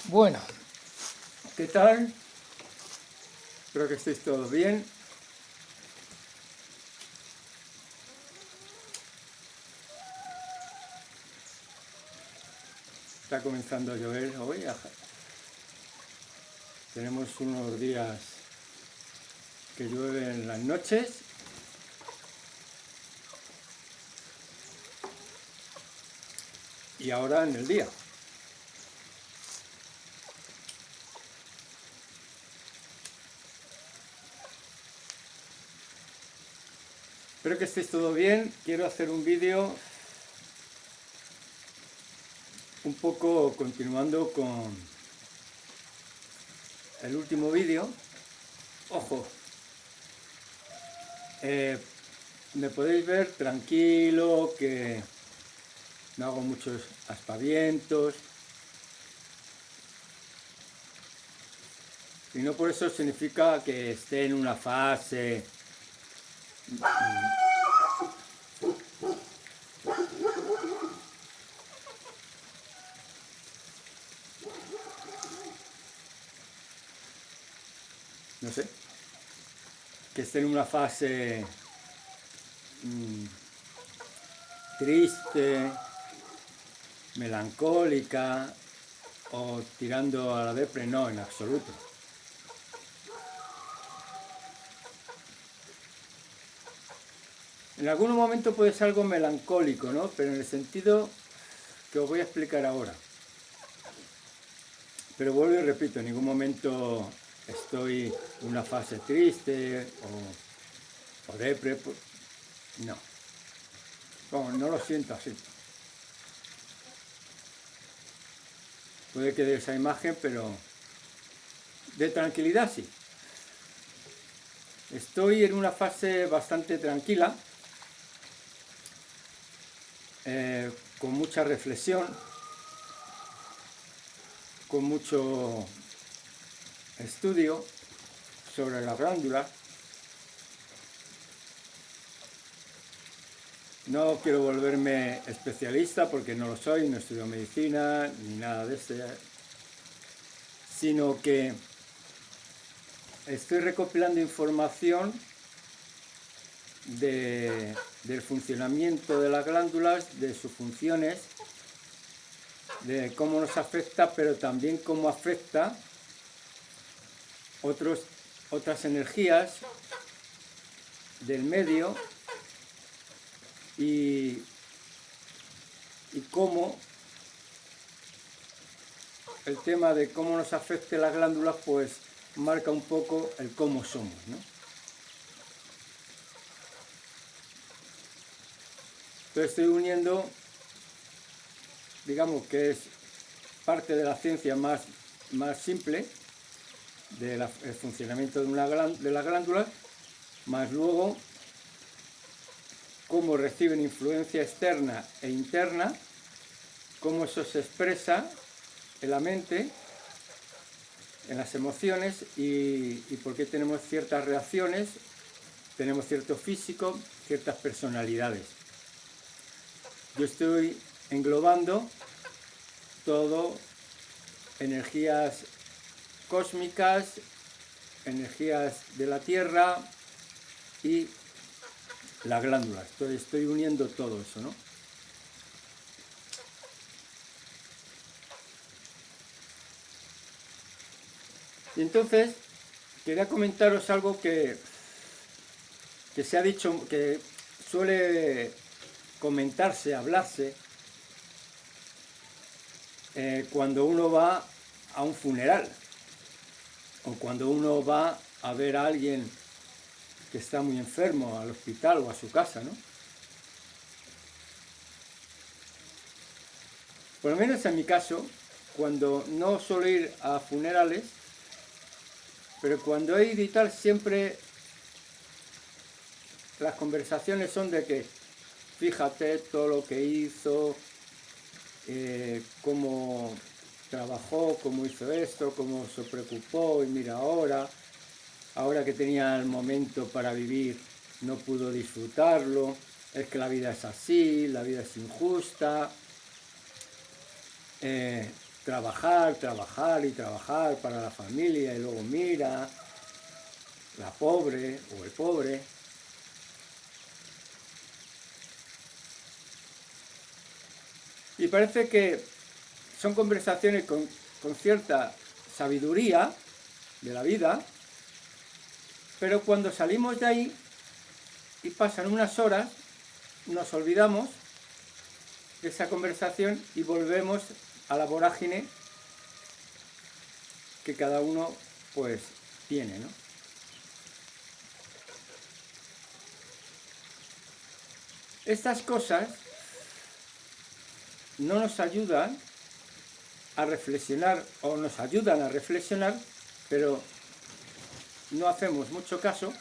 Bueno, ¿qué tal? Espero que estéis todos bien. Está comenzando a llover hoy. Tenemos unos días que llueve en las noches y ahora en el día. Espero que estéis todo bien. Quiero hacer un vídeo un poco continuando con el último vídeo. Ojo, me podéis ver tranquilo, que no hago muchos aspavientos. Y no por eso significa que esté en una fase no sé, que esté en una fase triste, melancólica o tirando a la depre, no, en absoluto. En algún momento puede ser algo melancólico, ¿no? Pero en el sentido que os voy a explicar ahora. Pero vuelvo y repito, en ningún momento estoy en una fase triste o depre, no. Bueno, no lo siento así. Puede que dé esa imagen, pero de tranquilidad sí. Estoy en una fase bastante tranquila, con mucha reflexión, con mucho estudio sobre la glándula. No quiero volverme especialista porque no lo soy, no estudio medicina ni nada de eso, sino que estoy recopilando información del funcionamiento de las glándulas, de sus funciones, de cómo nos afecta, pero también cómo afecta otras energías del medio y cómo el tema de cómo nos afecte las glándulas pues marca un poco el cómo somos, ¿no? Entonces estoy uniendo, digamos que es parte de la ciencia más simple del funcionamiento de las glándulas, más luego cómo reciben influencia externa e interna, cómo eso se expresa en la mente, en las emociones y por qué tenemos ciertas reacciones, tenemos cierto físico, ciertas personalidades. Yo estoy englobando todo, energías cósmicas, energías de la Tierra y las glándulas. Entonces estoy uniendo todo eso, ¿no? Y entonces quería comentaros algo que se ha dicho, que suele comentarse, hablarse, cuando uno va a un funeral o cuando uno va a ver a alguien que está muy enfermo al hospital o a su casa, ¿no? Por lo menos en mi caso, cuando no suelo ir a funerales, pero cuando he ido y tal, siempre las conversaciones son de que fíjate todo lo que hizo, cómo trabajó, cómo hizo esto, cómo se preocupó y mira ahora que tenía el momento para vivir no pudo disfrutarlo, es que la vida es así, la vida es injusta. trabajar, trabajar y trabajar para la familia y luego mira, la pobre o el pobre. Y parece que son conversaciones con cierta sabiduría de la vida, pero cuando salimos de ahí y pasan unas horas, nos olvidamos de esa conversación y volvemos a la vorágine que cada uno pues tiene, ¿no? Estas cosas no nos ayudan a reflexionar, o nos ayudan a reflexionar, pero no hacemos mucho caso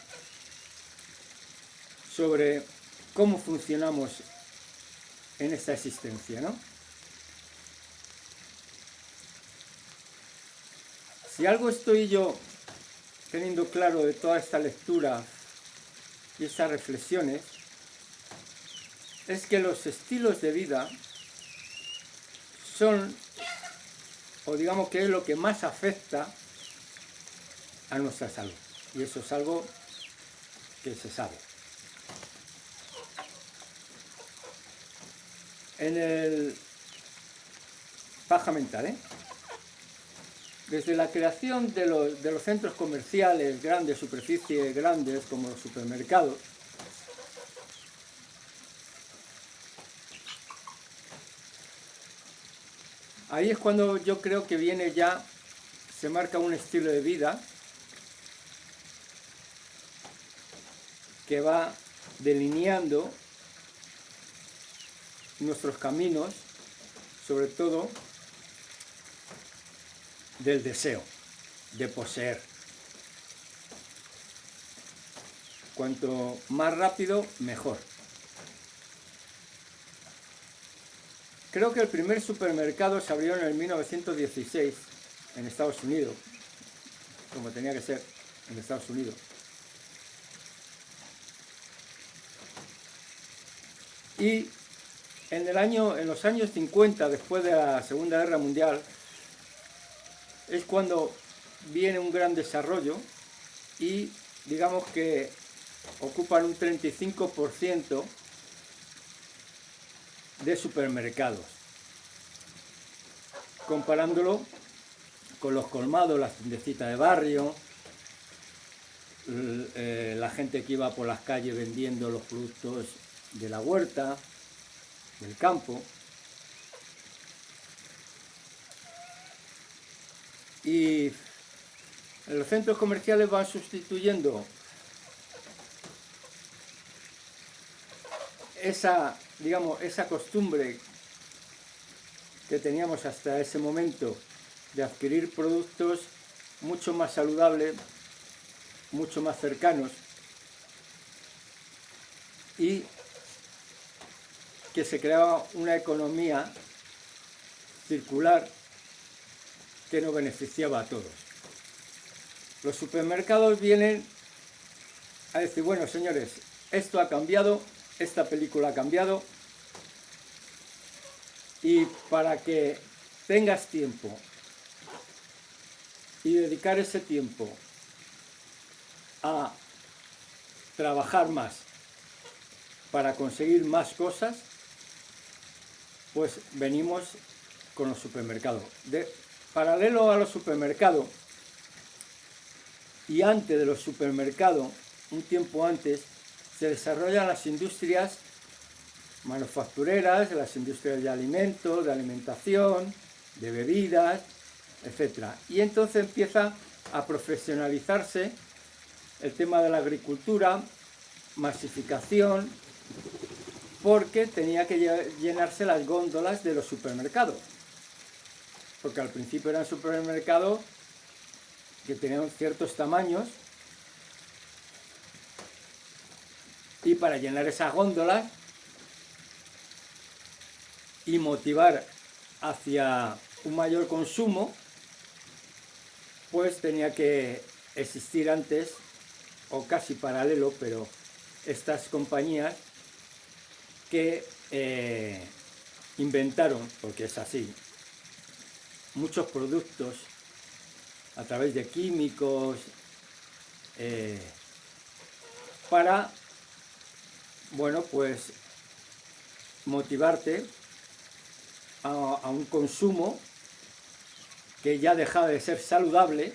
sobre cómo funcionamos en esta existencia, ¿no? Si algo estoy yo teniendo claro de toda esta lectura y estas reflexiones, es que los estilos de vida son, o digamos que es lo que más afecta a nuestra salud. Y eso es algo que se sabe. En el paja mental, desde la creación de los centros comerciales grandes, superficies grandes como los supermercados, ahí es cuando yo creo que viene ya, se marca un estilo de vida que va delineando nuestros caminos, sobre todo del deseo de poseer. Cuanto más rápido, mejor. Creo que el primer supermercado se abrió en el 1916 en Estados Unidos, como tenía que ser en Estados Unidos. Y en los años 50, después de la Segunda Guerra Mundial, es cuando viene un gran desarrollo y digamos que ocupan un 35% de supermercados, comparándolo con los colmados, las tiendecitas de barrio, la gente que iba por las calles vendiendo los productos de la huerta, del campo. Y los centros comerciales van sustituyendo esa, digamos, esa costumbre que teníamos hasta ese momento de adquirir productos mucho más saludables, mucho más cercanos, y que se creaba una economía circular que nos beneficiaba a todos. Los supermercados vienen a decir, bueno, señores, esto ha cambiado, esta película ha cambiado, y para que tengas tiempo y dedicar ese tiempo a trabajar más para conseguir más cosas, pues venimos con los supermercados. Paralelo a los supermercados, y antes de los supermercados, un tiempo antes, se desarrollan las industrias manufactureras, las industrias de alimentos, de alimentación, de bebidas, etc. Y entonces empieza a profesionalizarse el tema de la agricultura, masificación, porque tenía que llenarse las góndolas de los supermercados. Porque al principio eran supermercados que tenían ciertos tamaños, y para llenar esas góndolas y motivar hacia un mayor consumo, pues tenía que existir antes, o casi paralelo, pero estas compañías que inventaron, porque es así, muchos productos a través de químicos para, bueno, pues motivarte a un consumo que ya deja de ser saludable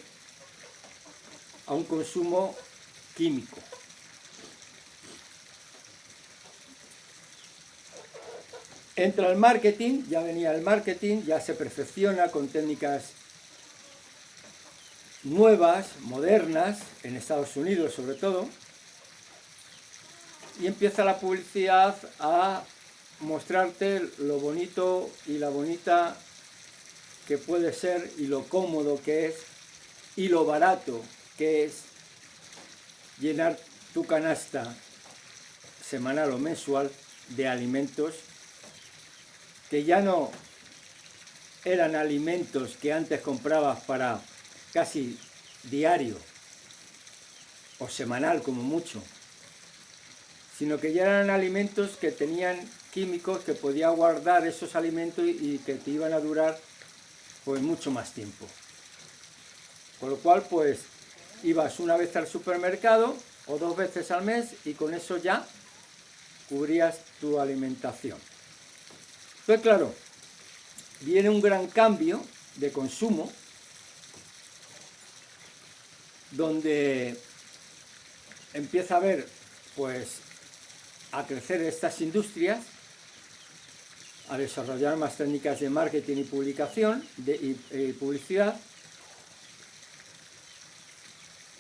a un consumo químico. Entra el marketing, ya venía el marketing, ya se perfecciona con técnicas nuevas, modernas, en Estados Unidos sobre todo, y empieza la publicidad a mostrarte lo bonito y la bonita que puede ser y lo cómodo que es y lo barato que es llenar tu canasta semanal o mensual de alimentos que ya no eran alimentos que antes comprabas para casi diario o semanal como mucho, sino que ya eran alimentos que tenían químicos que podía guardar esos alimentos y que te iban a durar pues mucho más tiempo. Con lo cual pues ibas una vez al supermercado o 2 veces al mes y con eso ya cubrías tu alimentación. Entonces claro, viene un gran cambio de consumo donde empieza a haber pues a crecer estas industrias, a desarrollar más técnicas de marketing y publicación y publicidad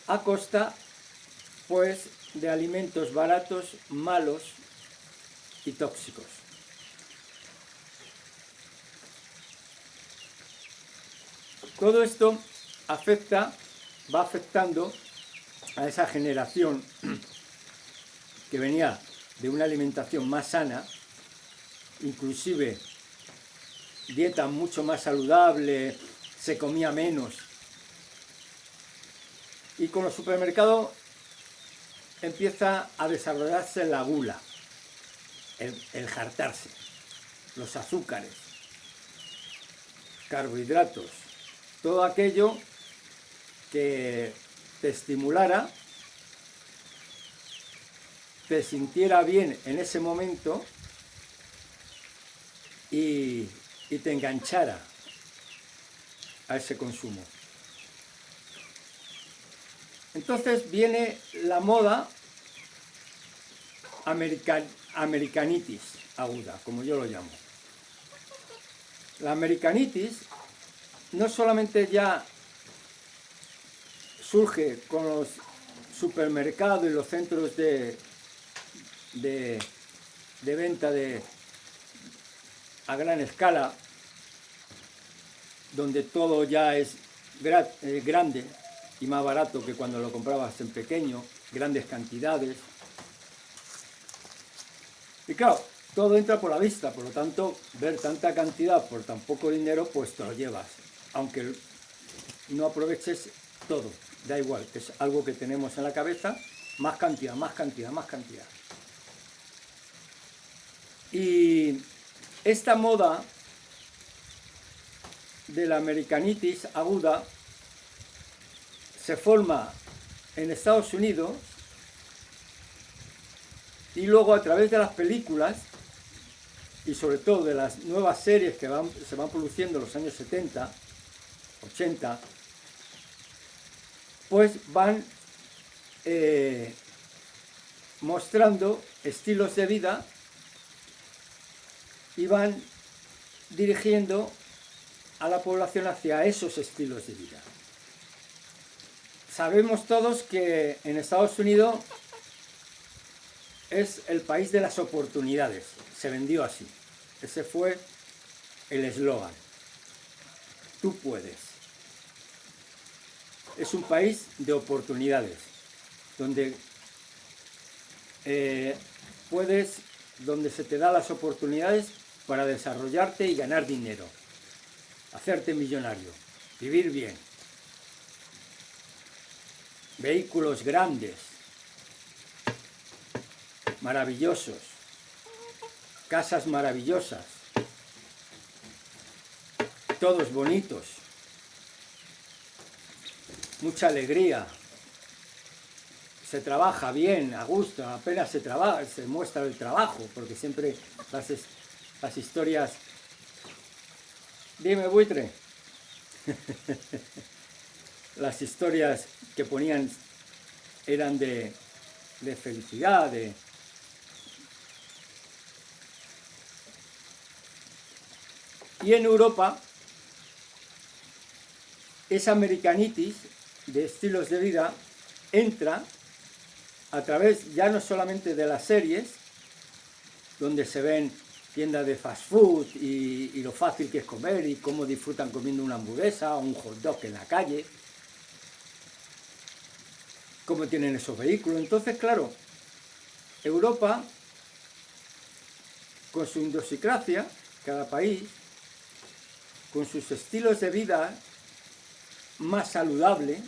a costa pues de alimentos baratos, malos y tóxicos. Todo esto va afectando a esa generación que venía de una alimentación más sana, inclusive dieta mucho más saludable, se comía menos. Y con los supermercados empieza a desarrollarse la gula, el hartarse, los azúcares, carbohidratos, todo aquello que te estimulara, te sintiera bien en ese momento y te enganchara a ese consumo. Entonces viene la moda americanitis aguda, como yo lo llamo. La americanitis no solamente ya surge con los supermercados y los centros de venta a gran escala, donde todo ya es grande y más barato que cuando lo comprabas en pequeño, grandes cantidades. Y claro, todo entra por la vista, por lo tanto, ver tanta cantidad por tan poco dinero, pues te lo llevas. Aunque no aproveches todo, da igual, es algo que tenemos en la cabeza, más cantidad, más cantidad, más cantidad. Y esta moda de la americanitis aguda se forma en Estados Unidos y luego a través de las películas y sobre todo de las nuevas series que se van produciendo en los años 70, 80, pues van mostrando estilos de vida y van dirigiendo a la población hacia esos estilos de vida. Sabemos todos que en Estados Unidos es el país de las oportunidades, se vendió así. Ese fue el eslogan. Tú puedes. Es un país de oportunidades, donde donde se te da las oportunidades para desarrollarte y ganar dinero, hacerte millonario, vivir bien, vehículos grandes, maravillosos, casas maravillosas, todos bonitos, mucha alegría, se trabaja bien, a gusto, apenas se trabaja, se muestra el trabajo, porque siempre las historias... Dime, buitre. Las historias que ponían eran de felicidad, Y en Europa, esa americanitis de estilos de vida entra a través ya no solamente de las series, donde se ven tiendas de fast food y lo fácil que es comer y cómo disfrutan comiendo una hamburguesa o un hot dog en la calle, cómo tienen esos vehículos. Entonces, claro, Europa, con su idiosincrasia, cada país, con sus estilos de vida más saludables,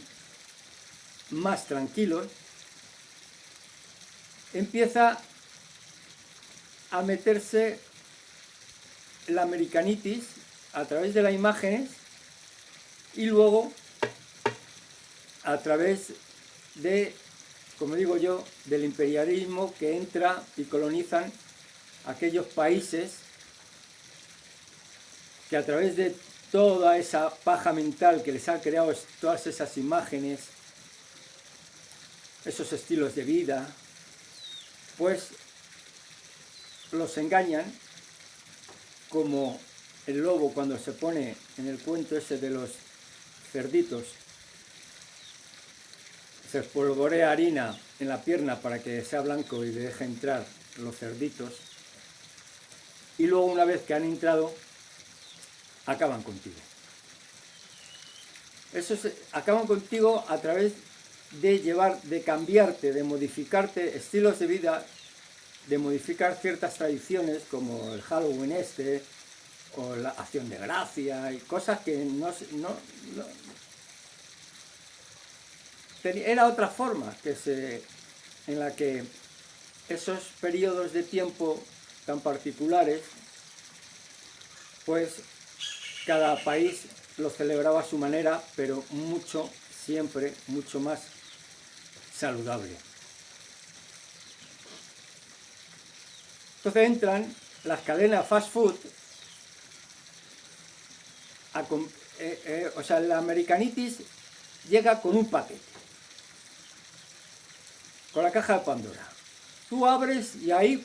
más tranquilos, empieza a meterse la americanitis a través de las imágenes y luego a través de, como digo yo, del imperialismo que entra y colonizan aquellos países que a través de toda esa paja mental que les ha creado todas esas imágenes, esos estilos de vida, pues los engañan, como el lobo cuando se pone en el cuento ese de los cerditos, se espolvorea harina en la pierna para que sea blanco y le deje entrar los cerditos, y luego una vez que han entrado, acaban contigo. Acaban contigo a través de cambiarte, de modificarte estilos de vida, de modificar ciertas tradiciones como el Halloween o la acción de gracia y cosas que era otra forma en la que esos periodos de tiempo tan particulares, pues cada país lo celebraba a su manera, pero siempre mucho más saludable. Entonces entran las cadenas fast food, o sea, la americanitis llega con un paquete, con la caja de Pandora. Tú abres y ahí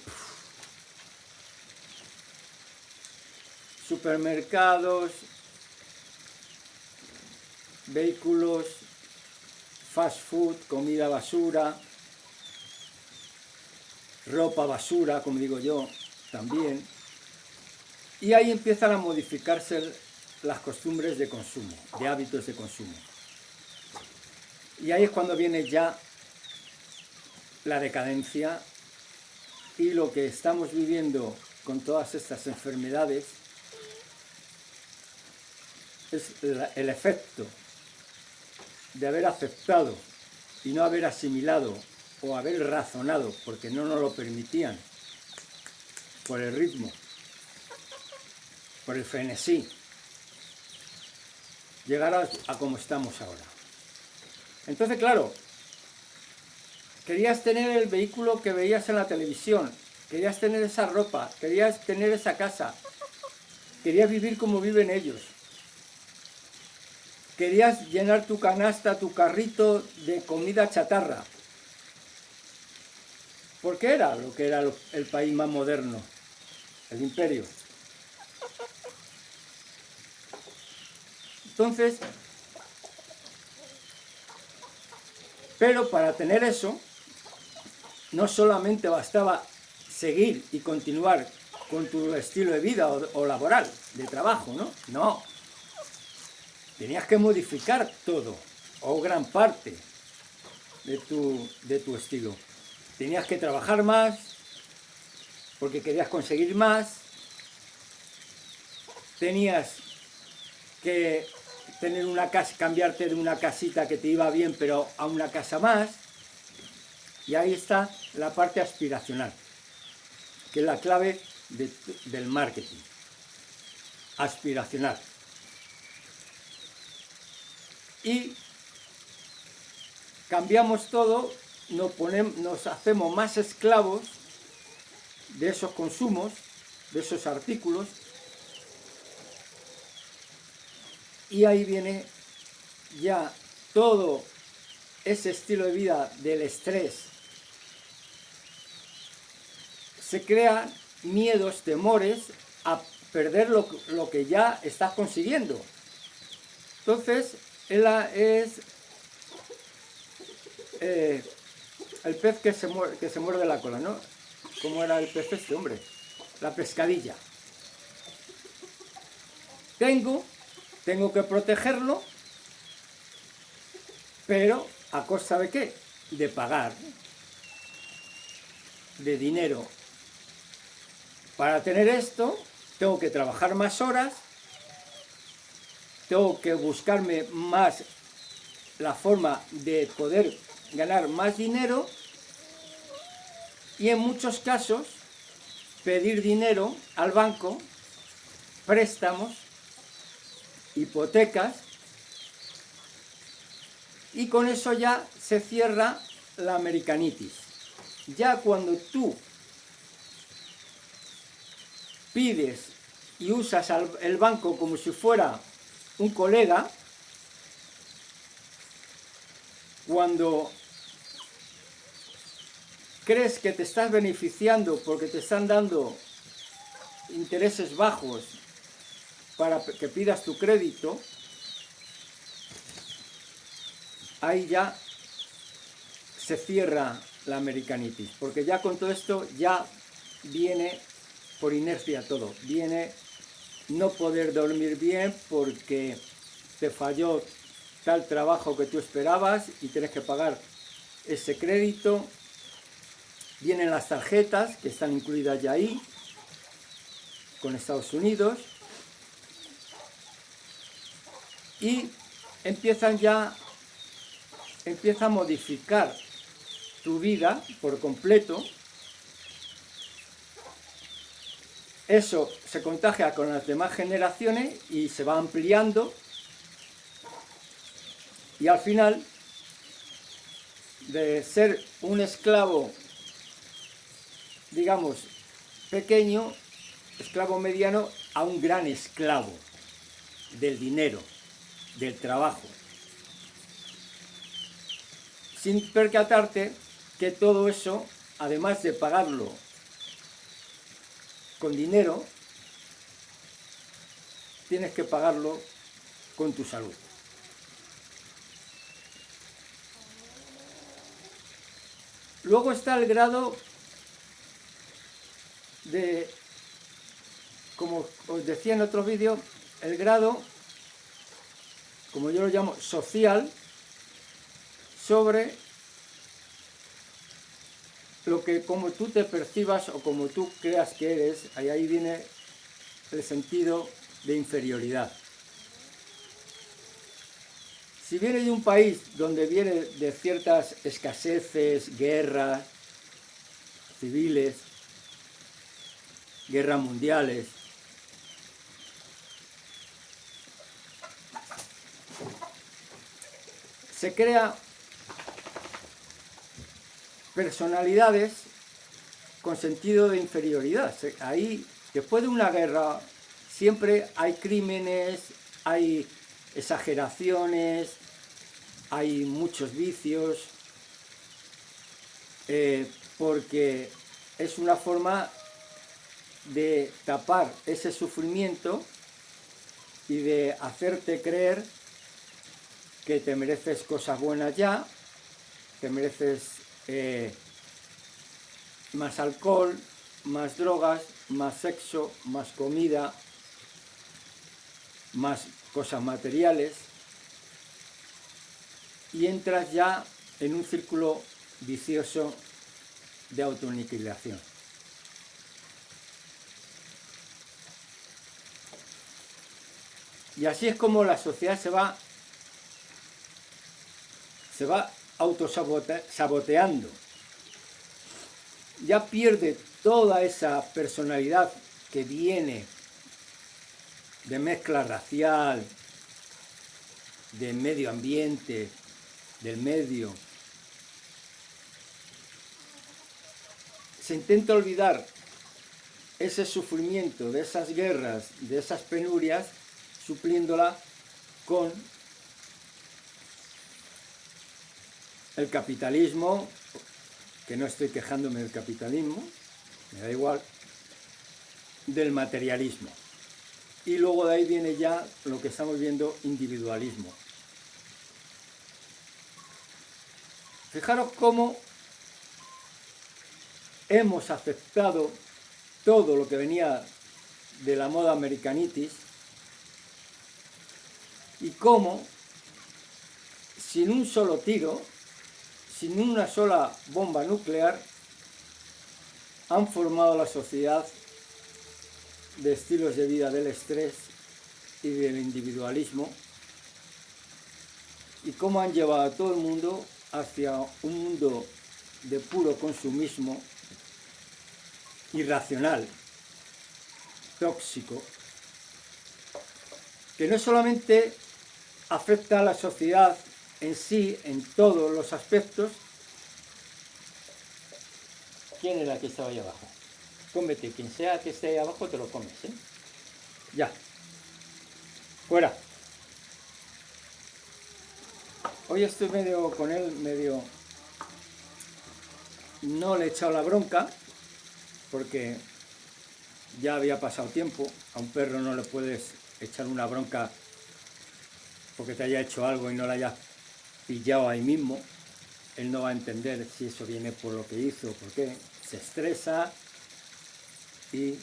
supermercados, vehículos, fast food, comida basura, ropa basura, como digo yo, también. Y ahí empiezan a modificarse las costumbres de consumo, de hábitos de consumo. Y ahí es cuando viene ya la decadencia y lo que estamos viviendo con todas estas enfermedades es el efecto de haber aceptado y no haber asimilado o haber razonado, porque no nos lo permitían, por el ritmo, por el frenesí, llegar a como estamos ahora. Entonces, claro, querías tener el vehículo que veías en la televisión, querías tener esa ropa, querías tener esa casa, querías vivir como viven ellos. Querías llenar tu canasta, tu carrito de comida chatarra. Porque era lo que era el país más moderno, el imperio. Entonces, pero para tener eso, no solamente bastaba seguir y continuar con tu estilo de vida o laboral, de trabajo, ¿no? No. Tenías que modificar todo, o gran parte de tu estilo. Tenías que trabajar más, porque querías conseguir más. Tenías que tener una casa, cambiarte de una casita que te iba bien, pero a una casa más. Y ahí está la parte aspiracional, que es la clave del marketing. Aspiracional. y cambiamos todo, nos hacemos más esclavos de esos consumos, de esos artículos, y ahí viene ya todo ese estilo de vida del estrés. Se crean miedos, temores a perder lo que ya estás consiguiendo. Entonces, es el pez que se muerde la cola, ¿no? ¿Cómo era el pez este, hombre? La pescadilla. Tengo que protegerlo, pero ¿a costa de qué? De pagar, de dinero. Para tener esto, tengo que trabajar más horas, tengo que buscarme más la forma de poder ganar más dinero y en muchos casos pedir dinero al banco, préstamos, hipotecas, y con eso ya se cierra la americanitis. Ya cuando tú pides y usas el banco como si fuera un colega, cuando crees que te estás beneficiando porque te están dando intereses bajos para que pidas tu crédito, ahí ya se cierra la americanitis, porque ya con todo esto ya viene por inercia todo, viene no poder dormir bien porque te falló tal trabajo que tú esperabas y tienes que pagar ese crédito, vienen las tarjetas que están incluidas ya ahí, con Estados Unidos, y empieza a modificar tu vida por completo. Eso se contagia con las demás generaciones y se va ampliando, y al final, de ser un esclavo, digamos, pequeño, esclavo mediano, a un gran esclavo del dinero, del trabajo, sin percatarte que todo eso, además de pagarlo con dinero, tienes que pagarlo con tu salud. Luego está el grado de, como os decía en otro vídeo, el grado, como yo lo llamo, social, sobre lo que, como tú te percibas o como tú creas que eres. Ahí viene el sentido de inferioridad. Si viene de un país donde viene de ciertas escaseces, guerras civiles, guerras mundiales, se crea personalidades con sentido de inferioridad. Ahí, después de una guerra, siempre hay crímenes, hay exageraciones, hay muchos vicios, porque es una forma de tapar ese sufrimiento y de hacerte creer que te mereces cosas buenas ya, te mereces más alcohol, más drogas, más sexo, más comida, más cosas materiales, y entras ya en un círculo vicioso de autoaniquilación. Y así es como la sociedad se va autosaboteando. Ya pierde toda esa personalidad que viene de mezcla racial, de medio ambiente, del medio. Se intenta olvidar ese sufrimiento de esas guerras, de esas penurias, supliéndola con el capitalismo, que no estoy quejándome del capitalismo, me da igual, del materialismo. Y luego de ahí viene ya lo que estamos viendo, individualismo. Fijaros cómo hemos aceptado todo lo que venía de la moda americanitis y cómo, sin un solo tiro, sin una sola bomba nuclear, han formado la sociedad de estilos de vida del estrés y del individualismo, y cómo han llevado a todo el mundo hacia un mundo de puro consumismo irracional, tóxico, que no solamente afecta a la sociedad en sí, en todos los aspectos. ¿Quién era que estaba ahí abajo? Cómete, quien sea que esté ahí abajo te lo comes, ¿eh? Ya. Fuera. Hoy estoy medio con él, medio... No le he echado la bronca, porque ya había pasado tiempo. A un perro no le puedes echar una bronca porque te haya hecho algo y no la hayas pillado ahí mismo. Él no va a entender si eso viene por lo que hizo o por qué. Se estresa y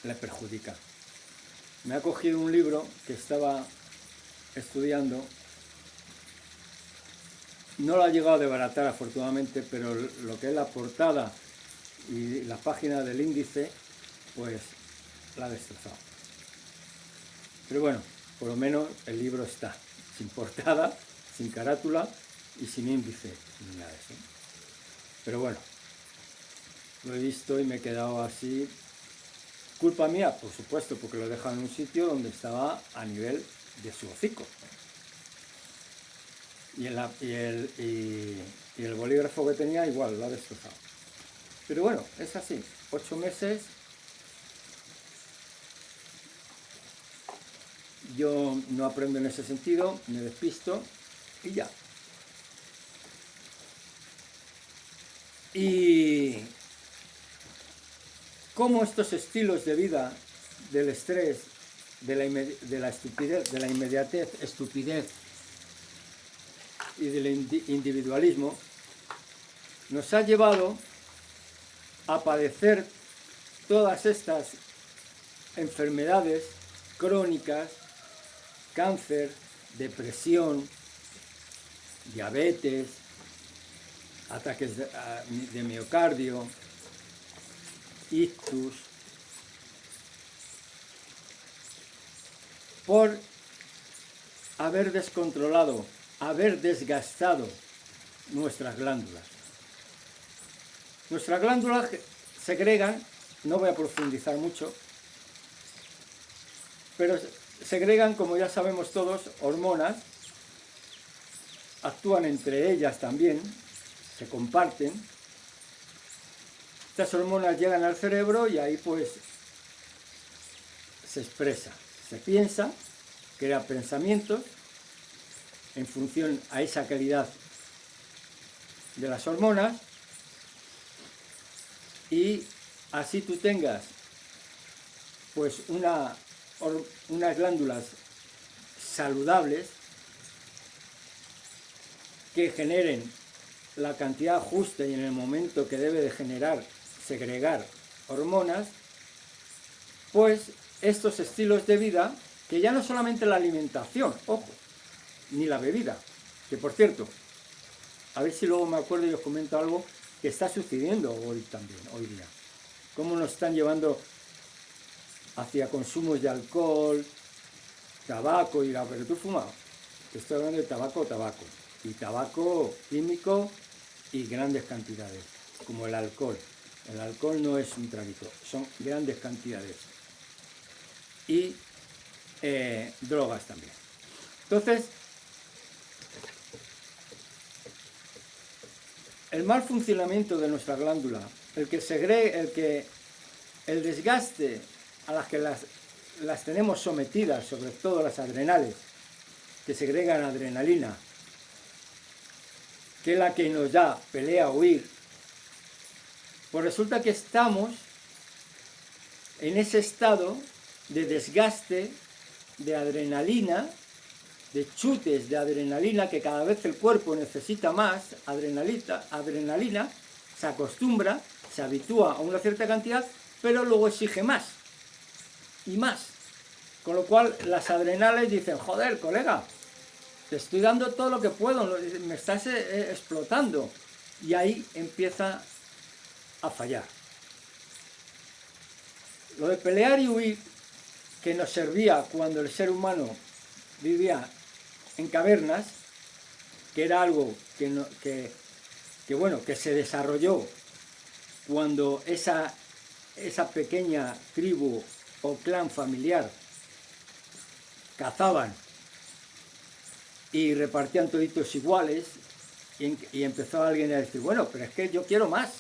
le perjudica. Me ha cogido un libro que estaba estudiando. No lo ha llegado a desbaratar afortunadamente, pero lo que es la portada y la página del índice, pues la ha destrozado. Pero bueno, por lo menos el libro está sin portada, sin carátula y sin índice, ni nada de eso. Pero bueno, lo he visto y me he quedado así. Culpa mía, por supuesto, porque lo he dejado en un sitio donde estaba a nivel de su hocico. Y el bolígrafo que tenía igual, lo ha destrozado. Pero bueno, es así. 8 meses. Yo no aprendo en ese sentido, me despisto y ya. Y cómo estos estilos de vida, del estrés, de la estupidez, de la inmediatez, estupidez y del individualismo, nos ha llevado a padecer todas estas enfermedades crónicas, cáncer, depresión, diabetes, ataques de miocardio, ictus, por haber descontrolado, haber desgastado nuestras glándulas. Nuestras glándulas segregan, no voy a profundizar mucho, pero segregan, como ya sabemos todos, hormonas, actúan entre ellas también, se comparten. Estas hormonas llegan al cerebro y ahí pues se expresa, se piensa, crea pensamientos en función a esa calidad de las hormonas, y así tú tengas pues unas glándulas saludables que generen la cantidad justa y en el momento que debe de generar, segregar hormonas, pues estos estilos de vida, que ya no solamente la alimentación, ojo, ni la bebida, que por cierto, a ver si luego me acuerdo y os comento algo que está sucediendo hoy también, hoy día. Cómo nos están llevando hacia consumos de alcohol, tabaco y la... Pero tú fumado. Te estoy hablando de tabaco, y tabaco químico y grandes cantidades, como el alcohol. El alcohol no es un traguito, son grandes cantidades. Y drogas también. Entonces, el mal funcionamiento de nuestra glándula, el desgaste a las que las tenemos sometidas, sobre todo las adrenales, que segregan adrenalina, que es la que nos da pelea o huir, pues resulta que estamos en ese estado de desgaste, de adrenalina, de chutes de adrenalina, que cada vez el cuerpo necesita más adrenalina, se acostumbra, se habitúa a una cierta cantidad, pero luego exige más y más. Con lo cual las adrenales dicen, joder, colega, te estoy dando todo lo que puedo, me estás explotando. Y ahí empieza a fallar. Lo de pelear y huir, que nos servía cuando el ser humano vivía en cavernas, que era algo que se desarrolló cuando esa pequeña tribu o clan familiar cazaban y repartían toditos iguales, y empezó alguien a decir, bueno, pero es que yo quiero más.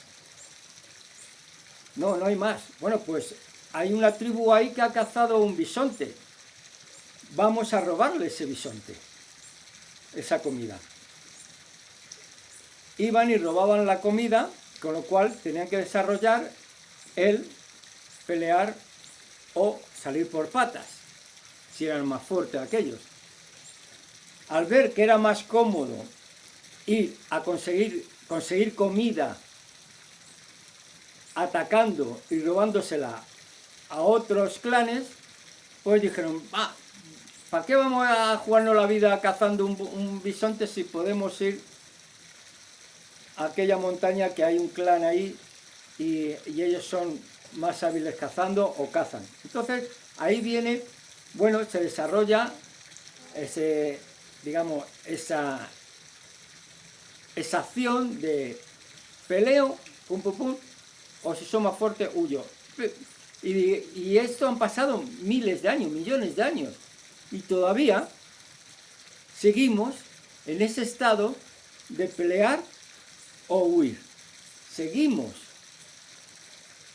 No hay más. Bueno, pues hay una tribu ahí que ha cazado un bisonte. Vamos a robarle ese bisonte, esa comida. Iban y robaban la comida, con lo cual tenían que desarrollar el pelear o salir por patas, si eran más fuertes aquellos. Al ver que era más cómodo ir a conseguir comida atacando y robándosela a otros clanes, pues dijeron, ¿para qué vamos a jugarnos la vida cazando un bisonte si podemos ir a aquella montaña que hay un clan ahí y ellos son más hábiles cazando o cazan? Entonces ahí viene, se desarrolla esa acción de peleo, pum pum pum, o si son más fuertes, huyo. Y esto han pasado miles de años, millones de años, y todavía seguimos en ese estado de pelear o huir. Seguimos.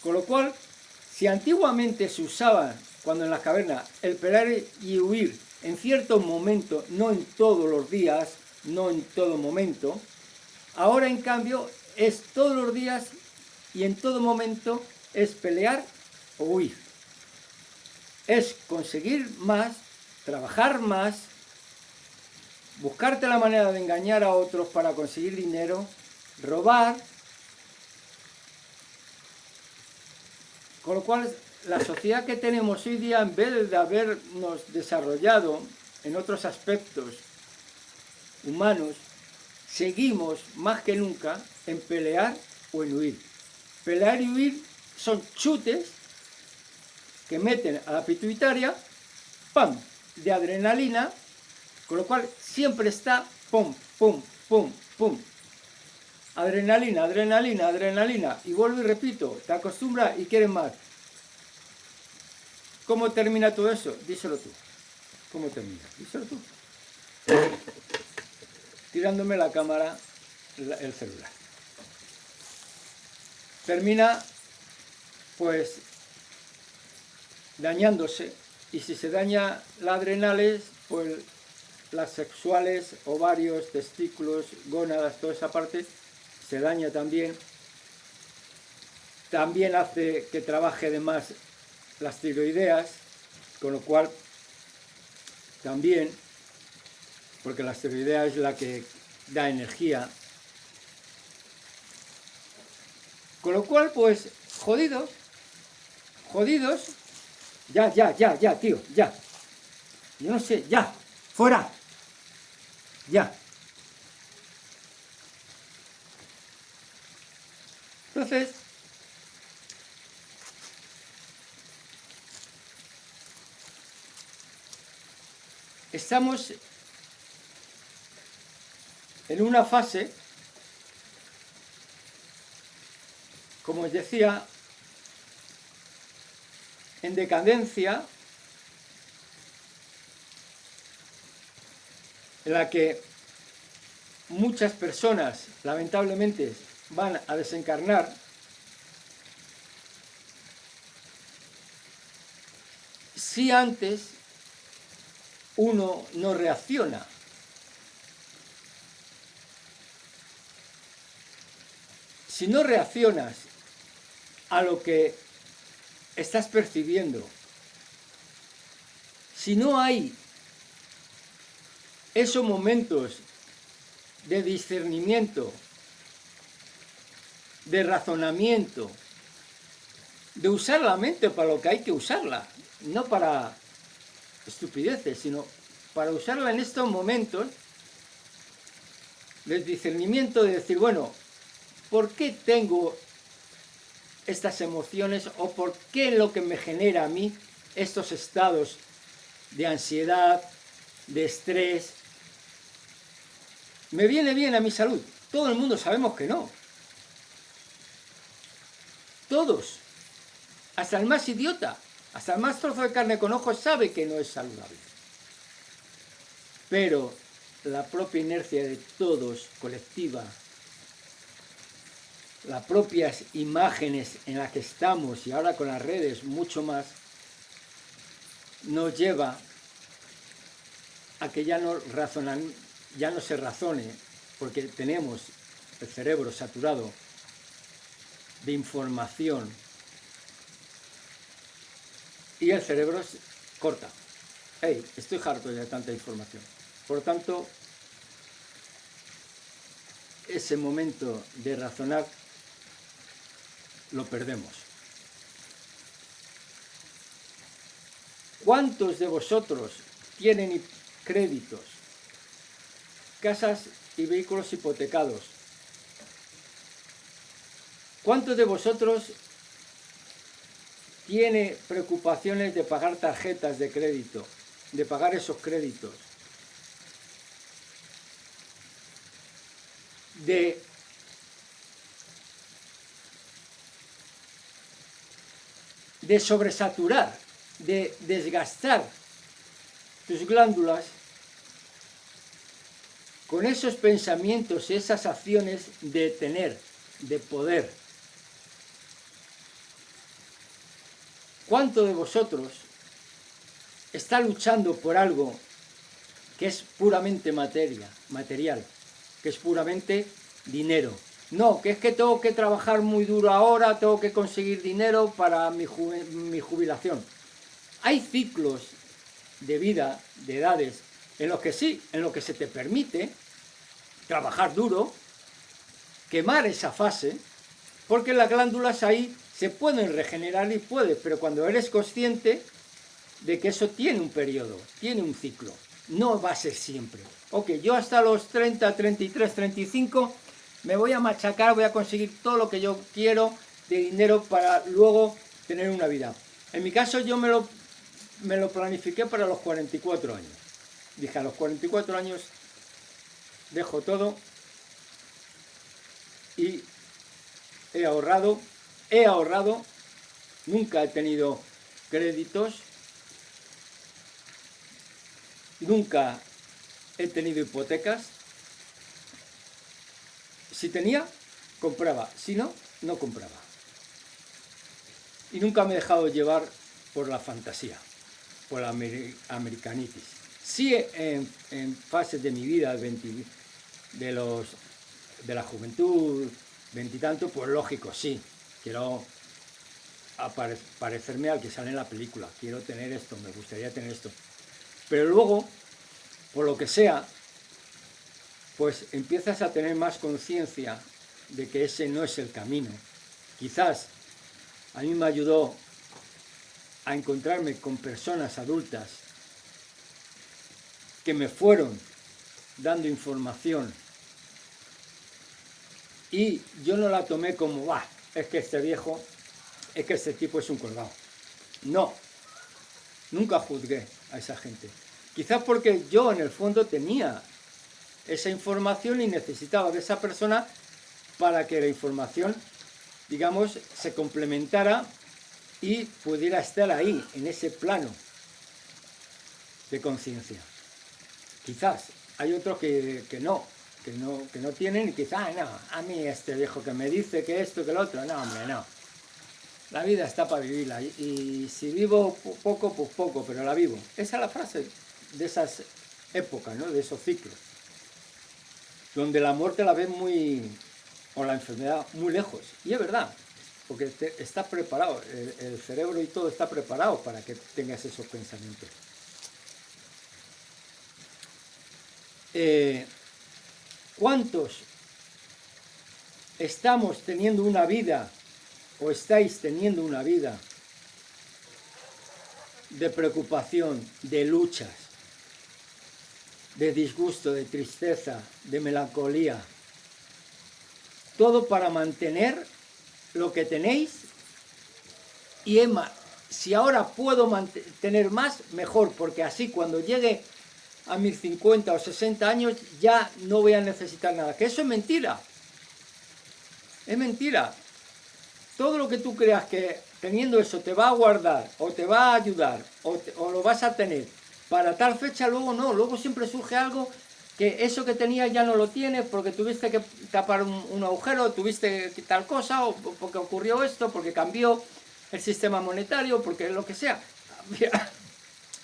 Con lo cual, si antiguamente se usaba, cuando en las cavernas, el pelear y huir en ciertos momentos, no en todos los días, no en todo momento, ahora en cambio es todos los días y en todo momento es pelear o huir. Es conseguir más, trabajar más, buscarte la manera de engañar a otros para conseguir dinero, robar. Con lo cual, la sociedad que tenemos hoy día, en vez de habernos desarrollado en otros aspectos humanos, seguimos más que nunca en pelear o en huir. Pelear y huir son chutes que meten a la pituitaria, ¡pam!, de adrenalina, con lo cual siempre está pum, pum, pum, pum. Adrenalina, adrenalina, adrenalina. Y vuelvo y repito, te acostumbras y quieres más. ¿Cómo termina todo eso? Díselo tú. ¿Cómo termina? Díselo tú. Tirándome la cámara, el celular. Termina, pues, dañándose. Y si se daña las adrenales, pues las sexuales, ovarios, testículos, gónadas, toda esa parte, se daña también. También hace que trabaje de más las tiroideas, con lo cual también, porque la tiroidea es la que da energía. Con lo cual, pues, jodidos, ya, tío, ya. Yo no sé, ya, fuera, ya. Entonces, estamos en una fase, como os decía, en decadencia, en la que muchas personas, lamentablemente, van a desencarnar, si antes uno no reacciona. Si no reaccionas a lo que estás percibiendo, si no hay esos momentos de discernimiento, de razonamiento, de usar la mente para lo que hay que usarla, no para estupideces, sino para usarla en estos momentos del discernimiento, de decir, bueno, ¿por qué tengo estas emociones o por qué lo que me genera a mí estos estados de ansiedad, de estrés? ¿Me viene bien a mi salud? Todo el mundo sabemos que no. Todos, hasta el más idiota, hasta el más trozo de carne con ojos sabe que no es saludable. Pero la propia inercia de todos, colectiva, las propias imágenes en las que estamos y ahora con las redes mucho más, nos lleva a que ya no se razone, porque tenemos el cerebro saturado de información y el cerebro corta. Hey, estoy harto de tanta información. Por lo tanto, ese momento de razonar lo perdemos. ¿Cuántos de vosotros tienen créditos, casas y vehículos hipotecados? ¿Cuántos de vosotros tiene preocupaciones de pagar tarjetas de crédito, de pagar esos créditos, de sobresaturar, de desgastar tus glándulas con esos pensamientos y esas acciones de tener, de poder? ¿Cuánto de vosotros está luchando por algo que es puramente material, que es puramente dinero? No, que es que tengo que trabajar muy duro ahora, tengo que conseguir dinero para mi jubilación. Hay ciclos de vida, de edades, en los que sí, en los que se te permite trabajar duro, quemar esa fase, porque las glándulas ahí se pueden regenerar y puedes, pero cuando eres consciente de que eso tiene un periodo, tiene un ciclo, no va a ser siempre. Ok, yo hasta los 30, 33, 35 me voy a machacar, voy a conseguir todo lo que yo quiero de dinero para luego tener una vida. En mi caso yo me lo planifiqué para los 44 años. Dije, a los 44 años dejo todo y he ahorrado, nunca he tenido créditos, nunca he tenido hipotecas. Si tenía, compraba, si no, no compraba. Y nunca me he dejado llevar por la fantasía, por la americanitis. Sí, en fases de mi vida, de la juventud, veintitantos, pues lógico, sí, quiero parecerme al que sale en la película, quiero tener esto, me gustaría tener esto. Pero luego, por lo que sea, pues empiezas a tener más conciencia de que ese no es el camino. Quizás a mí me ayudó a encontrarme con personas adultas que me fueron dando información y yo no la tomé como, bah, es que este viejo, es que este tipo es un colgado. No, nunca juzgué a esa gente. Quizás porque yo en el fondo tenía esa información y necesitaba de esa persona para que la información, digamos, se complementara y pudiera estar ahí, en ese plano de conciencia. Quizás, hay otros que no, que no tienen y que dicen, no, a mí este viejo que me dice que esto, que lo otro, no, hombre, no. La vida está para vivirla y si vivo poco, pues poco, pero la vivo. Esa es la frase de esas épocas, ¿no? De esos ciclos, donde la muerte la ves muy, o la enfermedad muy lejos. Y es verdad, porque está preparado, el cerebro y todo está preparado para que tengas esos pensamientos. ¿Cuántos estamos teniendo una vida o estáis teniendo una vida de preocupación, de luchas, de disgusto, de tristeza, de melancolía? Todo para mantener lo que tenéis y si ahora puedo tener más, mejor, porque así cuando llegue a mis 50 o 60 años ya no voy a necesitar nada. Que eso es mentira. Es mentira. Todo lo que tú creas que teniendo eso te va a guardar o te va a ayudar o lo vas a tener para tal fecha, luego no. Luego siempre surge algo que eso que tenías ya no lo tienes porque tuviste que tapar un agujero, tuviste tal cosa, o porque ocurrió esto, porque cambió el sistema monetario, porque lo que sea.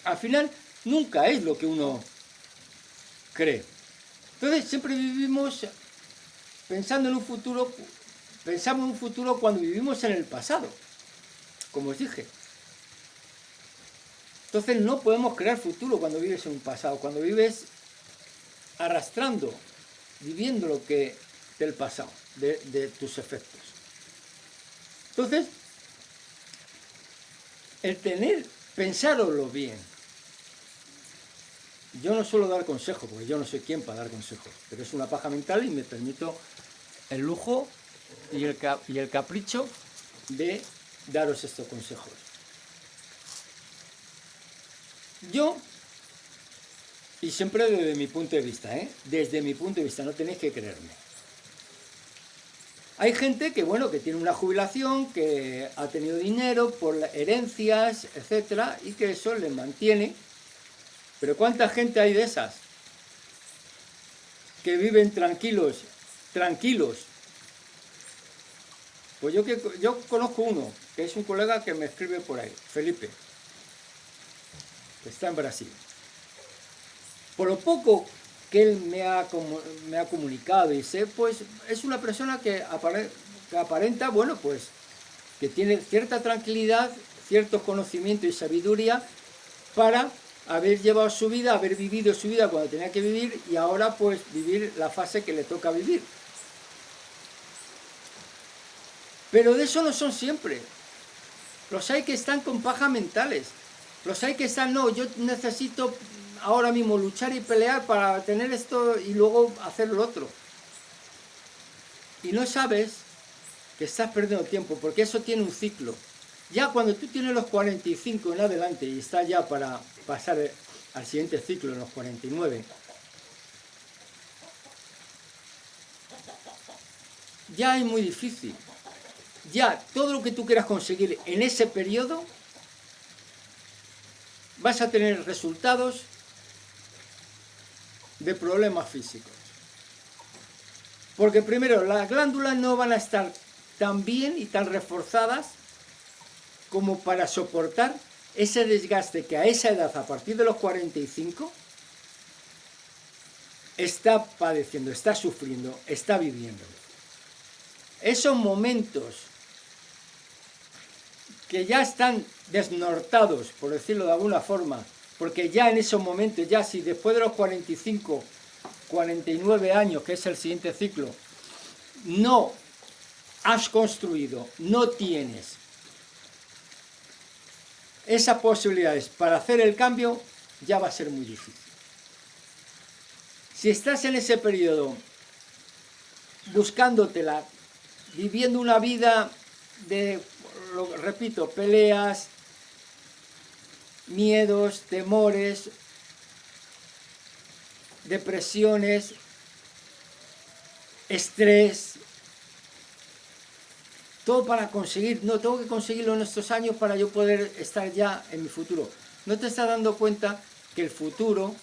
Al final nunca es lo que uno cree. Entonces siempre vivimos pensando en un futuro, pensamos en un futuro cuando vivimos en el pasado, como os dije. Entonces no podemos crear futuro cuando vives en un pasado, cuando vives arrastrando, viviendo lo que del pasado, de tus efectos. Entonces, pensároslo bien. Yo no suelo dar consejos, porque yo no soy quien para dar consejos, pero es una paja mental y me permito el lujo y el capricho de daros estos consejos. Yo, y siempre desde mi punto de vista, desde mi punto de vista, no tenéis que creerme. Hay gente que, bueno, que tiene una jubilación, que ha tenido dinero por herencias, etcétera, y que eso les mantiene. Pero ¿cuánta gente hay de esas que viven tranquilos? Pues yo conozco uno, que es un colega que me escribe por ahí, Felipe, que está en Brasil. Por lo poco que él me ha comunicado y sé, pues es una persona que aparenta, bueno, pues que tiene cierta tranquilidad, cierto conocimiento y sabiduría para haber llevado su vida, haber vivido su vida cuando tenía que vivir y ahora pues vivir la fase que le toca vivir. Pero de eso no son siempre. Los hay que están con pajas mentales. Los hay que están, no, yo necesito ahora mismo luchar y pelear para tener esto y luego hacer lo otro. Y no sabes que estás perdiendo tiempo, porque eso tiene un ciclo. Ya cuando tú tienes los 45 en adelante y estás ya para pasar al siguiente ciclo en los 49, ya es muy difícil. Ya todo lo que tú quieras conseguir en ese periodo, vas a tener resultados de problemas físicos. Porque primero, las glándulas no van a estar tan bien y tan reforzadas como para soportar ese desgaste que a esa edad, a partir de los 45, está padeciendo, está sufriendo, está viviendo. Esos momentos que ya están desnortados, por decirlo de alguna forma, porque ya en esos momentos, ya si después de los 45, 49 años, que es el siguiente ciclo, no has construido, no tienes esas posibilidades para hacer el cambio, ya va a ser muy difícil. Si estás en ese periodo buscándotela, viviendo una vida de, repito, peleas, miedos, temores, depresiones, estrés, todo para conseguir, no, tengo que conseguirlo en estos años para yo poder estar ya en mi futuro. No te estás dando cuenta que el futuro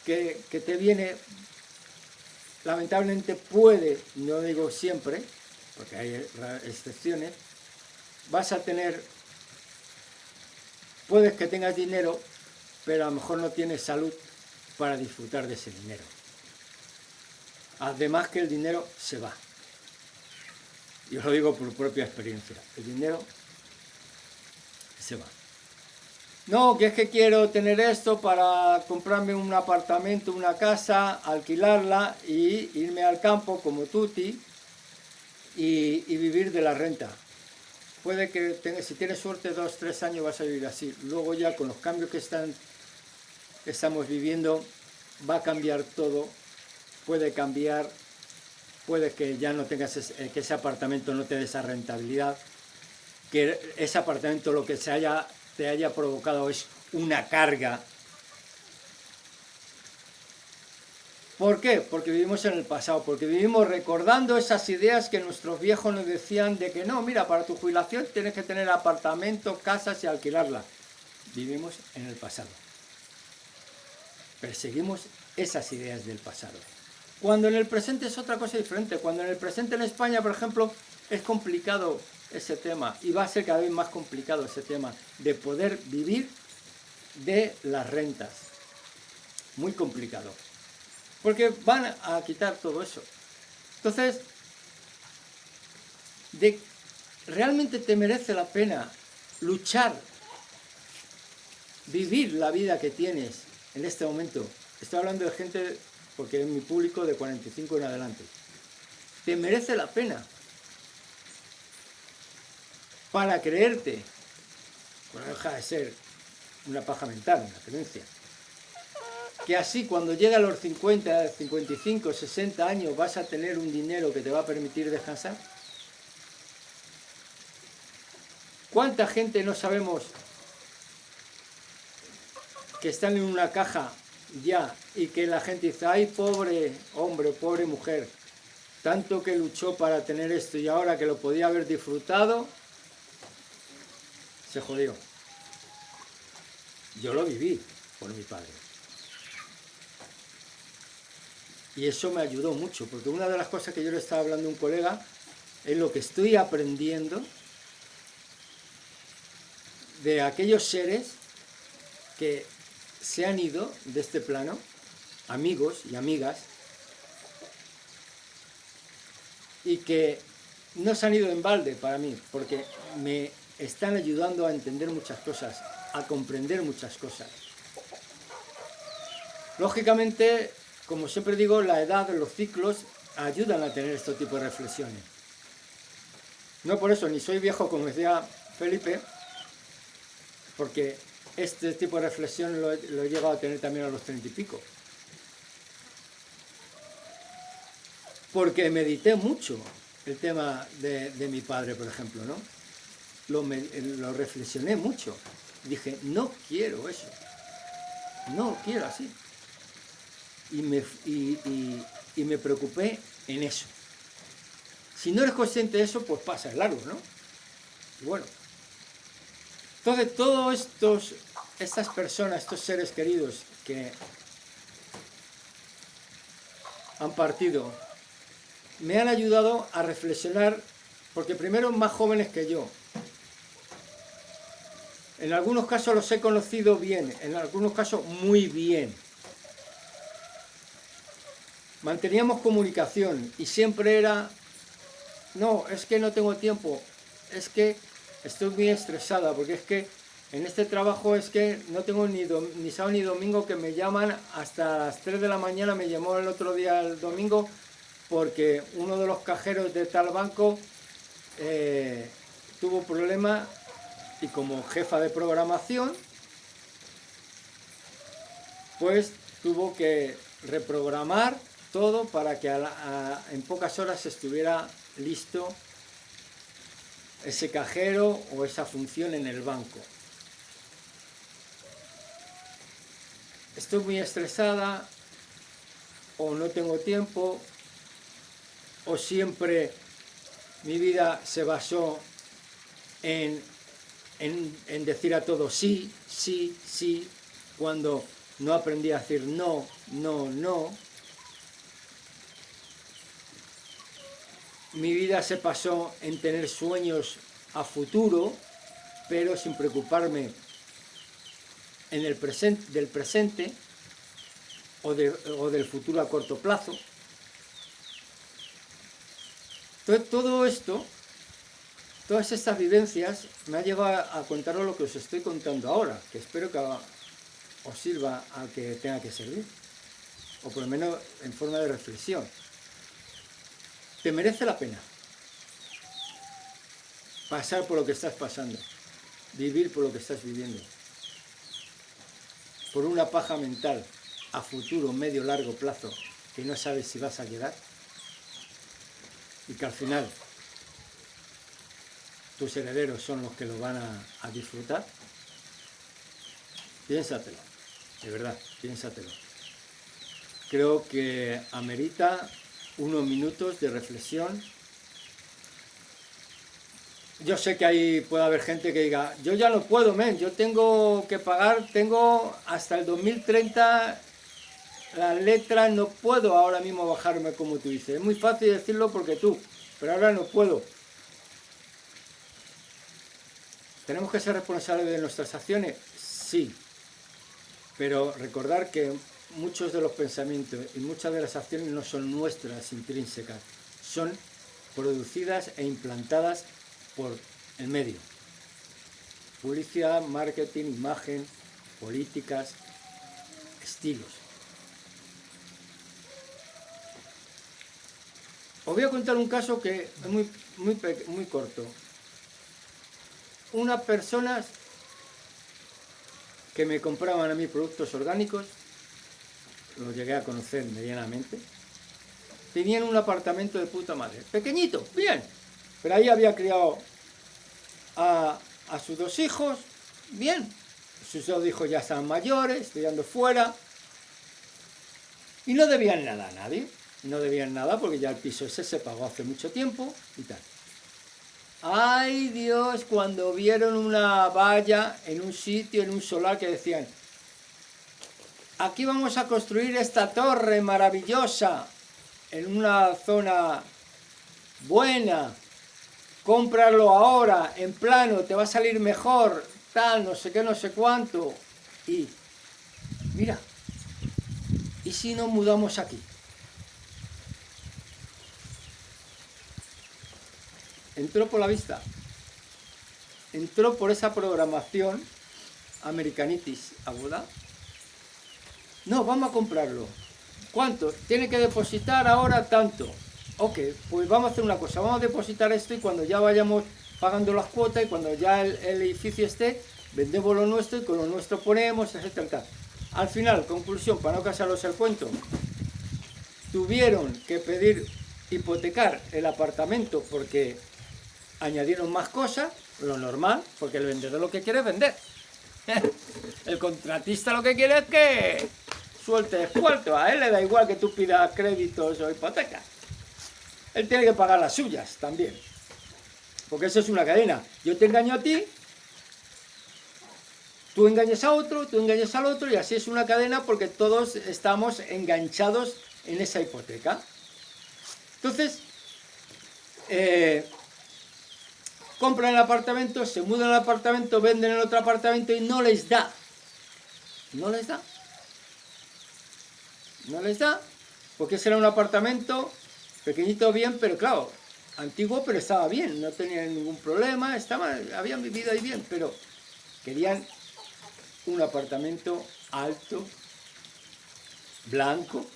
que te viene, lamentablemente puede, no digo siempre, porque hay excepciones, vas a tener, puedes que tengas dinero, pero a lo mejor no tienes salud para disfrutar de ese dinero. Además que el dinero se va. Yo os lo digo por propia experiencia. El dinero se va. No, que es que quiero tener esto para comprarme un apartamento, una casa, alquilarla y irme al campo como Tuti y vivir de la renta. Puede que si tienes suerte 2 o 3 años vas a vivir así. Luego ya con los cambios que estamos viviendo va a cambiar todo. Puede cambiar, puede que ya no tengas que ese apartamento no te dé esa rentabilidad, que ese apartamento lo que te haya provocado es una carga. ¿Por qué? Porque vivimos en el pasado, porque vivimos recordando esas ideas que nuestros viejos nos decían de que no, mira, para tu jubilación tienes que tener apartamentos, casas y alquilarlas. Vivimos en el pasado. Perseguimos esas ideas del pasado. Cuando en el presente es otra cosa diferente. Cuando en el presente en España, por ejemplo, es complicado ese tema y va a ser cada vez más complicado ese tema de poder vivir de las rentas. Muy complicado. Porque van a quitar todo eso. Entonces, ¿realmente te merece la pena luchar, vivir la vida que tienes en este momento? Estoy hablando de gente, porque es mi público de 45 en adelante. ¿Te merece la pena? Para creerte, bueno, deja de ser una paja mental, una creencia, que así cuando llega a los 50, 55, 60 años vas a tener un dinero que te va a permitir descansar. ¿Cuánta gente no sabemos que están en una caja ya y que la gente dice, ay, pobre hombre, pobre mujer, tanto que luchó para tener esto y ahora que lo podía haber disfrutado, se jodió? Yo lo viví por mi padre. Y eso me ayudó mucho, porque una de las cosas que yo le estaba hablando a un colega es lo que estoy aprendiendo de aquellos seres que se han ido de este plano, amigos y amigas, y que no se han ido en balde para mí, porque me están ayudando a entender muchas cosas, a comprender muchas cosas. Lógicamente, como siempre digo, la edad, los ciclos ayudan a tener este tipo de reflexiones. No por eso, ni soy viejo, como decía Felipe, porque este tipo de reflexión lo he llegado a tener también a los 30 y pico. Porque medité mucho el tema de mi padre, por ejemplo, ¿no? Lo reflexioné mucho. Dije, no quiero eso. No quiero así. Y me preocupé en eso. Si no eres consciente de eso, pues pasa el largo, ¿no? Y bueno. Entonces, todas estas personas, estos seres queridos que han partido, me han ayudado a reflexionar, porque primero más jóvenes que yo. En algunos casos los he conocido bien, en algunos casos muy bien. Manteníamos comunicación y siempre era, no, es que no tengo tiempo, es que estoy muy estresada, porque es que en este trabajo es que no tengo ni sábado ni domingo, que me llaman hasta las 3 de la mañana, me llamó el otro día el domingo, porque uno de los cajeros de tal banco tuvo problemas y como jefa de programación, pues tuvo que reprogramar todo para que en pocas horas estuviera listo ese cajero o esa función en el banco. Estoy muy estresada, o no tengo tiempo, o siempre mi vida se basó en decir a todos sí, sí, sí, cuando no aprendí a decir no, no, no. Mi vida se pasó en tener sueños a futuro, pero sin preocuparme en el del presente o del futuro a corto plazo. Entonces, todo esto, todas estas vivencias, me ha llevado a contaros lo que os estoy contando ahora, que espero que os sirva al que tenga que servir, o por lo menos en forma de reflexión. Te merece la pena pasar por lo que estás pasando, vivir por lo que estás viviendo, por una paja mental a futuro, medio, largo plazo, que no sabes si vas a llegar, y que al final tus herederos son los que lo van a disfrutar. Piénsatelo, de verdad, piénsatelo. Creo que amerita unos minutos de reflexión. Yo sé que ahí puede haber gente que diga, yo ya no puedo, yo tengo que pagar, tengo hasta el 2030 las letras, no puedo ahora mismo bajarme como tú dices. Es muy fácil decirlo porque tú, pero ahora no puedo. ¿Tenemos que ser responsables de nuestras acciones? Sí. Pero recordar que muchos de los pensamientos y muchas de las acciones no son nuestras intrínsecas, son producidas e implantadas por el medio. Publicidad, marketing, imagen, políticas, estilos. Os voy a contar un caso que es muy corto. Unas personas que me compraban a mí productos orgánicos, los llegué a conocer medianamente, tenían un apartamento de puta madre, pequeñito, bien, pero ahí había criado a sus 2 hijos, bien, sus 2 hijos ya estaban mayores, estudiando fuera, y no debían nada a nadie, no debían nada porque ya el piso ese se pagó hace mucho tiempo y tal. ¡Ay Dios! Cuando vieron una valla en un sitio, en un solar, que decían, aquí vamos a construir esta torre maravillosa en una zona buena, cómpralo ahora, en plano, te va a salir mejor, tal, no sé qué, no sé cuánto. Y mira, ¿y si nos mudamos aquí? Entró por la vista, entró por esa programación americanitis aguda. No, vamos a comprarlo. ¿Cuánto? Tiene que depositar ahora tanto. Ok, pues vamos a hacer una cosa, vamos a depositar esto y cuando ya vayamos pagando las cuotas y cuando ya el edificio esté, vendemos lo nuestro y con lo nuestro ponemos, etcétera, etcétera. Al final, conclusión, para no casaros el cuento, tuvieron que pedir hipotecar el apartamento porque añadieron más cosas, lo normal, porque el vendedor lo que quiere es vender. El contratista lo que quiere es que suelte esfuerzo. A él le da igual que tú pidas créditos o hipotecas. Él tiene que pagar las suyas también. Porque eso es una cadena. Yo te engaño a ti, tú engañas a otro, tú engañas al otro, y así es una cadena porque todos estamos enganchados en esa hipoteca. Entonces, compran el apartamento, se mudan al apartamento, venden el otro apartamento y no les da. No les da. No les da, porque ese era un apartamento pequeñito, bien, pero claro, antiguo, pero estaba bien, no tenían ningún problema, habían vivido ahí bien, pero querían un apartamento alto, blanco,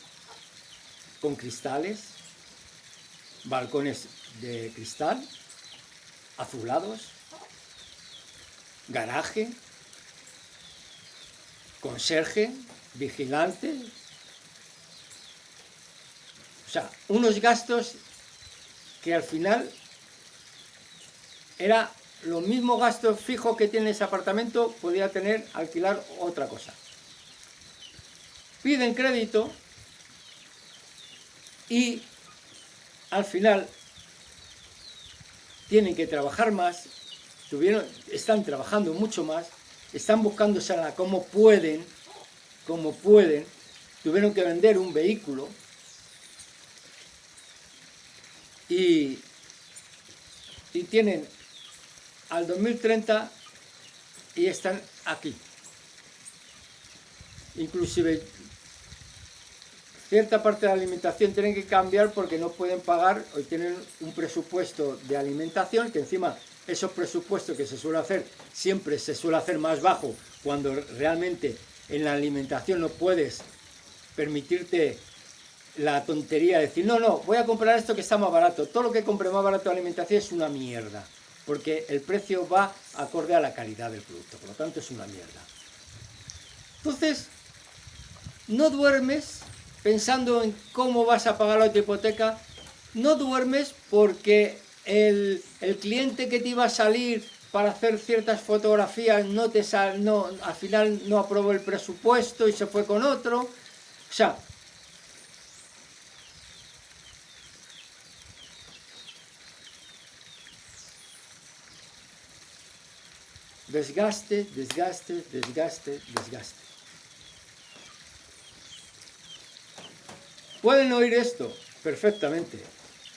con cristales, balcones de cristal, azulados, garaje, conserje, vigilante. O sea, unos gastos que al final era los mismos gastos fijos que tiene ese apartamento, podía tener alquilar otra cosa. Piden crédito y al final tienen que trabajar más, están trabajando mucho más, están buscándosela como pueden, como pueden, tuvieron que vender un vehículo y tienen al 2030 y están aquí. Inclusive cierta parte de la alimentación tienen que cambiar porque no pueden pagar, hoy tienen un presupuesto de alimentación que encima esos presupuestos que se suele hacer siempre se suele hacer más bajo cuando realmente en la alimentación no puedes permitirte la tontería de decir no, voy a comprar esto que está más barato, todo lo que compre más barato de alimentación es una mierda, porque el precio va acorde a la calidad del producto, por lo tanto es una mierda. Entonces, no duermes pensando en cómo vas a pagar la hipoteca, no duermes porque el cliente que te iba a salir para hacer ciertas fotografías al final no aprobó el presupuesto y se fue con otro. O sea, desgaste. Pueden oír esto perfectamente,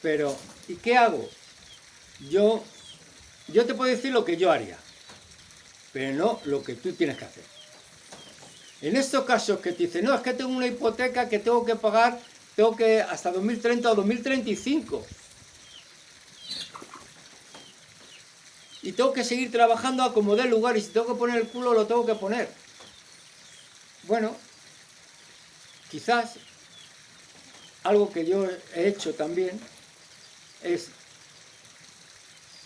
pero ¿y qué hago? Yo te puedo decir lo que yo haría, pero no lo que tú tienes que hacer. En estos casos que te dicen, no, es que tengo una hipoteca que tengo que pagar, hasta 2030 o 2035. Y tengo que seguir trabajando a como dé lugar, y si tengo que poner el culo, lo tengo que poner. Bueno, quizás algo que yo he hecho también es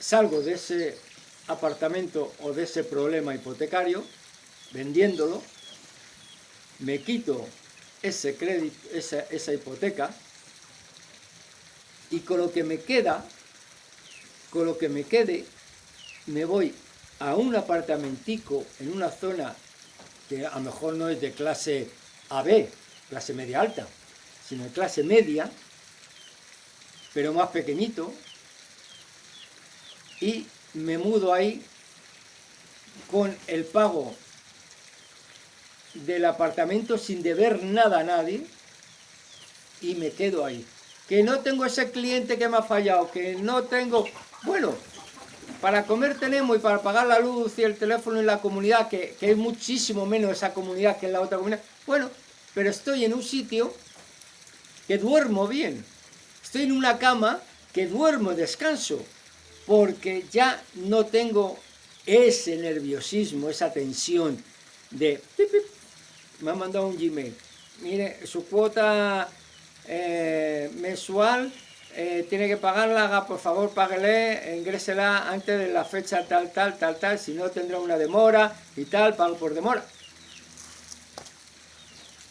salgo de ese apartamento o de ese problema hipotecario, vendiéndolo, me quito ese crédito, esa hipoteca, y con lo que me quede, me voy a un apartamentico en una zona que a lo mejor no es de clase AB, clase media alta, sino de clase media, pero más pequeñito, y me mudo ahí con el pago del apartamento sin deber nada a nadie, y me quedo ahí. Que no tengo ese cliente que me ha fallado, que no tengo... Bueno, para comer tenemos y para pagar la luz y el teléfono en la comunidad, que es muchísimo menos esa comunidad que en la otra comunidad. Bueno, pero estoy en un sitio que duermo bien. Estoy en una cama que duermo, descanso, porque ya no tengo ese nerviosismo, esa tensión de... Me han mandado un Gmail. Mire, su cuota mensual tiene que pagarla, haga, por favor, páguele, ingrésela antes de la fecha tal, si no tendrá una demora y tal, pago por demora.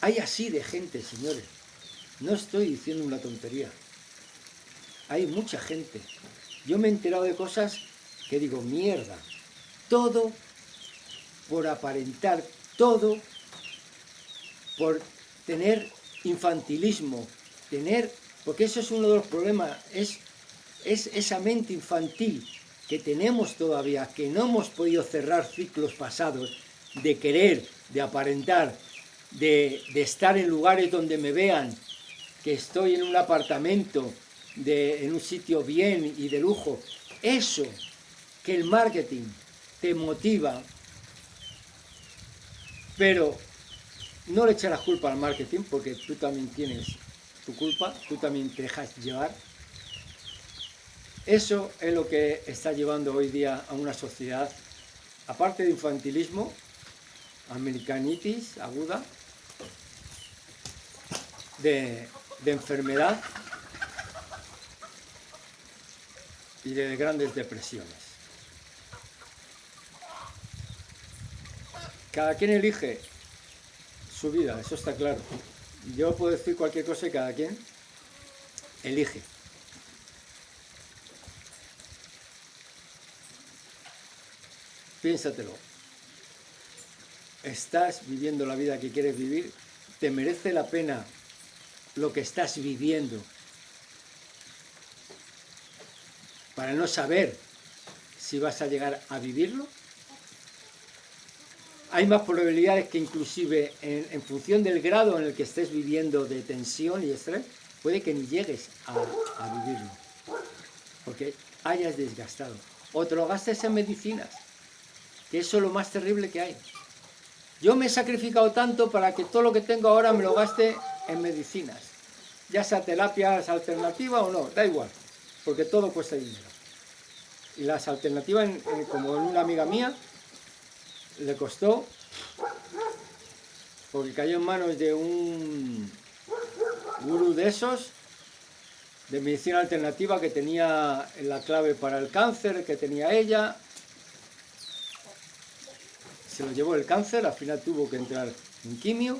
Hay así de gente, señores. No estoy diciendo una tontería. Hay mucha gente. Yo me he enterado de cosas que digo, mierda. Todo por aparentar, todo por tener infantilismo, porque eso es uno de los problemas, es esa mente infantil que tenemos todavía, que no hemos podido cerrar ciclos pasados de querer, de aparentar, de estar en lugares donde me vean, que estoy en un apartamento, en un sitio bien y de lujo. Eso, que el marketing te motiva, pero no le echarás culpa al marketing, porque tú también tienes tu culpa, tú también te dejas llevar. Eso es lo que está llevando hoy día a una sociedad, aparte de infantilismo, americanitis aguda, de enfermedad y de grandes depresiones. Cada quien elige su vida, eso está claro. Yo puedo decir cualquier cosa y cada quien elige. Piénsatelo. ¿Estás viviendo la vida que quieres vivir? ¿Te merece la pena lo que estás viviendo para no saber si vas a llegar a vivirlo? hay más probabilidades que inclusive en función del grado en el que estés viviendo de tensión y estrés, puede que ni llegues a vivirlo, porque hayas desgastado. O te lo gastes en medicinas, que eso es lo más terrible que hay. Yo me he sacrificado tanto para que todo lo que tengo ahora me lo gaste en medicinas, ya sea terapias alternativas o no, da igual, porque todo cuesta dinero. Y las alternativas, como en una amiga mía, le costó, porque cayó en manos de un gurú de esos, de medicina alternativa, que tenía la clave para el cáncer, que tenía ella. Se lo llevó el cáncer, al final tuvo que entrar en quimio,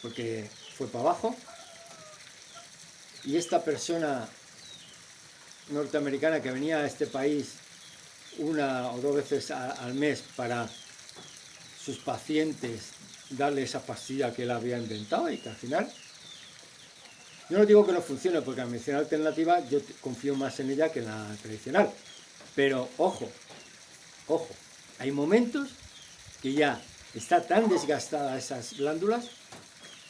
porque fue para abajo. Y esta persona norteamericana que venía a este país 1 o 2 veces al mes para sus pacientes darle esa pastilla que él había inventado, y que al final, yo no digo que no funcione, porque la medicina alternativa yo confío más en ella que en la tradicional, pero ojo, hay momentos que ya está tan desgastada esas glándulas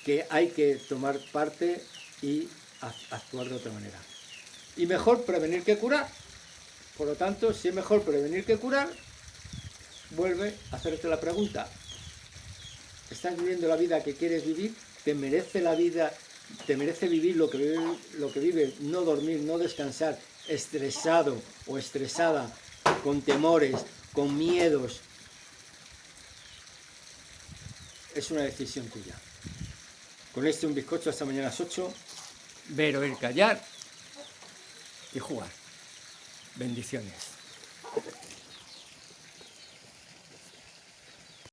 que hay que tomar parte y actuar de otra manera. Y mejor prevenir que curar. Por lo tanto, si es mejor prevenir que curar, vuelve a hacerte la pregunta: ¿estás viviendo la vida que quieres vivir? ¿Te merece la vida? ¿Te merece vivir lo que vives? No dormir, no descansar, estresado o estresada, con temores, con miedos. Es una decisión tuya. Con un bizcocho hasta mañana a las 8. Ver, oír, callar y jugar. Bendiciones.